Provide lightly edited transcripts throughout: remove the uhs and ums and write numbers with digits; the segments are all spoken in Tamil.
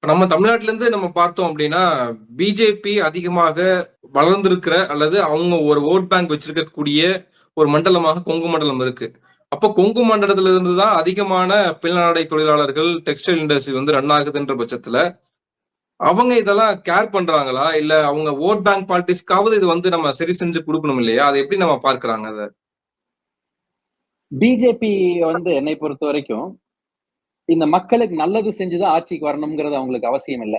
நம்ம தமிழ்நாட்டுல இருந்து நம்ம பார்த்தோம் அப்படின்னா, பிஜேபி அதிகமாக வளர்ந்திருக்கிற அல்லது அவங்க ஒரு வோட் பேங்க் வச்சிருக்கக்கூடிய ஒரு மண்டலமாக கொங்கு மண்டலம் இருக்கு. அப்போ கொங்கு மண்டலத்துல இருந்து தான் அதிகமான பின்னலாடை தொழிலாளர்கள், டெக்ஸ்டைல் இண்டஸ்ட்ரி வந்து ரன் ஆகுதுன்ற பட்சத்துல, அவங்க இதெல்லாம் கேர் பண்றாங்களா? இல்ல அவங்க வோட் பேங்க் பாலிடிக்ஸ்க்காவது இது வந்து நம்ம சரி செஞ்சு குடுக்கணும் இல்லையா? அத எப்படி நம்ம பார்க்கிறாங்க அத? பிஜேபி என்னை பொறுத்த வரைக்கும், இந்த மக்களுக்கு நல்லது செஞ்சுதான் ஆட்சிக்கு வரணும்ங்கிறது அவங்களுக்கு அவசியம் இல்ல.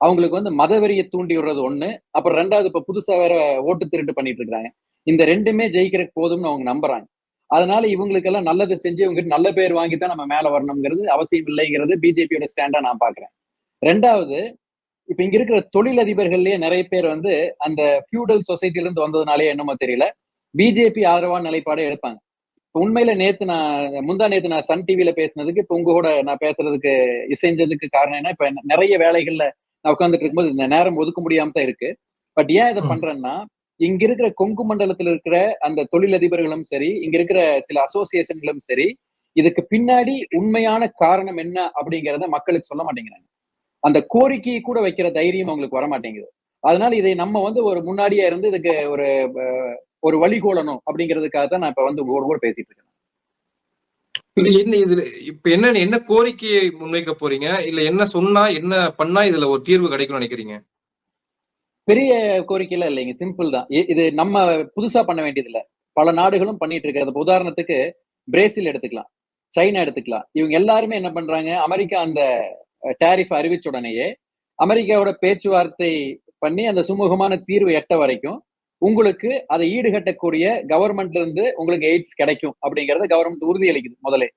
அவங்களுக்கு மதவெறிய தூண்டி விடுறது 1. அப்புறம் 2வது இப்ப புதுசா வேற ஓட்டு திருட்டு பண்ணிட்டு இருக்காங்க. இந்த 2மே ஜெயிக்கிறதுக்கு போதும்னு அவங்க நம்புறாங்க. அதனால இவங்களுக்கெல்லாம் நல்லது செஞ்சு இவங்ககிட்ட நல்ல பேர் வாங்கி தான் நம்ம மேல வரணும்ங்கிறது அவசியம் இல்லைங்கிறது பிஜேபியோட ஸ்டாண்டா நான் பார்க்கிறேன். 2வது இப்ப இங்க இருக்கிற தொழிலதிபர்கள்லயே நெறைய பேர் அந்த ஃபியூடல் சொசைட்டில இருந்து வந்ததுனாலயே என்னமோ தெரியல, பிஜேபி ஆதரவான நிலைப்பாடே எடுப்பாங்க. உண்மையில முந்தா நேத்து நான் சன் டிவில பேசினதுக்கு, இப்ப உங்க கூட நான் பேசுறதுக்கு இசைஞ்சதுக்கு காரணம் என்ன, இப்ப நெறைய வேலைகள்ல நான் உட்கார்ந்துட்டு இருக்கும்போது இந்த நேரம் ஒதுக்க முடியாம தான் இருக்கு. பட் ஏன் இத ம். பண்றேன்னா, இங்க இருக்கிற கொங்கு மண்டலத்துல இருக்கிற அந்த தொழிலதிபர்களும் சரி, இங்க இருக்கிற சில அசோசியேஷன்களும் சரி, இதுக்கு பின்னாடி உண்மையான காரணம் என்ன அப்படிங்கிறத மக்களுக்கு சொல்ல மாட்டேங்கிறாங்க. அந்த கோரிக்கையை கூட வைக்கிற தைரியம் அவங்களுக்கு வரமாட்டேங்குது. அதனால இதை நம்ம ஒரு முன்னாடியே இருந்து இதுக்கு அ ஒரு வழிகோலணும் அப்படிங்கிறதுக்காக தான் நான் இப்ப உங்க கூட பேசிட்டு இருக்கேன். இது என்ன இதுல இப்ப என்ன கோரிக்கையை முன்வைக்க போறீங்க? இல்ல என்ன சொன்னா, என்ன பண்ணா இதுல ஒரு தீர்வு கிடைக்கும்னு நினைக்கிறீங்க? பெரிய கோரிக்கைலாம் இல்லைங்க. சிம்பிள் தான். இது நம்ம புதுசா பண்ண வேண்டியதில்ல. பல நாடுகளும் பண்ணிட்டு இருக்கிறது. இப்ப உதாரணத்துக்கு பிரேசில் எடுத்துக்கலாம். சைனா எடுத்துக்கலாம். இவங்க எல்லாருமே என்ன பண்றாங்க, அமெரிக்கா அந்த டாரிஃப் அறிவிச்ச உடனேயே, அமெரிக்காவோட பேச்சுவார்த்தை பண்ணி அந்த சுமூகமான தீர்வு எட்ட வரைக்கும், உங்களுக்கு அதை ஈடுகட்டக்கூடிய கவர்மெண்ட்ல இருந்து உங்களுக்கு எய்ட்ஸ் கிடைக்கும் அப்படிங்கிறத கவர்மெண்ட் உறுதியளிக்குது முதலே.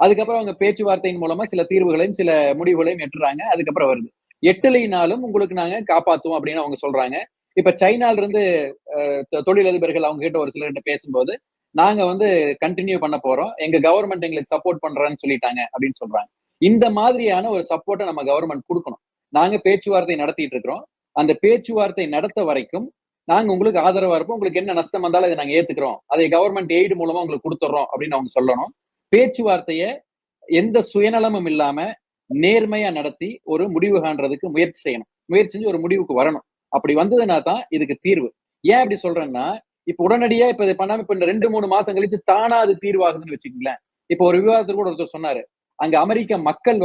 அதுக்கப்புறம் அவங்க பேச்சுவார்த்தையின் மூலமா சில தீர்வுகளையும், சில முடிவுகளையும் எட்டுறாங்க. அதுக்கப்புறம் வருது. எட்டலைனாலும் உங்களுக்கு நாங்க காப்பாத்துவோம் அப்படின்னு அவங்க சொல்றாங்க. இப்ப சைனால இருந்து தொழிலதிபர்கள் அவங்க கிட்ட ஒரு சிலர்கிட்ட பேசும்போது, நாங்க கன்டின்யூ பண்ண போறோம். எங்க கவர்மெண்ட் எங்களுக்கு சப்போர்ட் பண்றேன்னு சொல்லிட்டாங்க அப்படின்னு சொல்றாங்க. இந்த மாதிரியான ஒரு சப்போர்ட்ட நம்ம கவர்மெண்ட் குடுக்கணும். நாங்க பேச்சுவார்த்தை நடத்திட்டு இருக்கிறோம். அந்த பேச்சுவார்த்தை நடத்த வரைக்கும் நாங்க உங்களுக்கு ஆதரவா இருப்போம். உங்களுக்கு என்ன நஷ்டம் வந்தாலும் அத நாங்க ஏத்துக்கிறோம். அதை கவர்மெண்ட் எய்ட் மூலமா உங்களுக்கு குடுத்துடுறோம் அப்படின்னு அவங்க சொல்லணும். பேச்சுவார்த்தைய எந்த சுயநலமும் இல்லாம நேர்மையா நடத்தி ஒரு முடிவு காண்றதுக்கு முயற்சி செய்யணும். முயற்சி செஞ்சு ஒரு முடிவுக்கு வரணும். அப்படி வந்ததுனா தான் இதுக்கு தீர்வு. ஏன் அப்படி சொல்றேன்னா, இப்ப உடனடியா இப்ப இத பண்ணாம இப்ப இந்த 2, 3 மாசம் கழிச்சு தானா அது தீர்வாகுதுன்னு வச்சுக்கங்களேன். இப்ப ஒரு விவாதத்துல கூட ஒருத்தர் சொன்னாரு. அங்க அமெரிக்க மக்கள்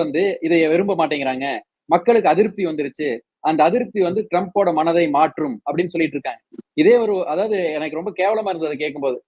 இதை விரும்ப மாட்டேங்கிறாங்க. மக்களுக்கு அதிருப்தி வந்துருச்சு. அந்த அதிருப்தி ட்ரம்போட மனதை மாற்றும் அப்படின்னு சொல்லிட்டு இருக்காங்க. இதே அதாவது எனக்கு ரொம்ப கேவலமா இருந்தது அத கேட்கும்போது.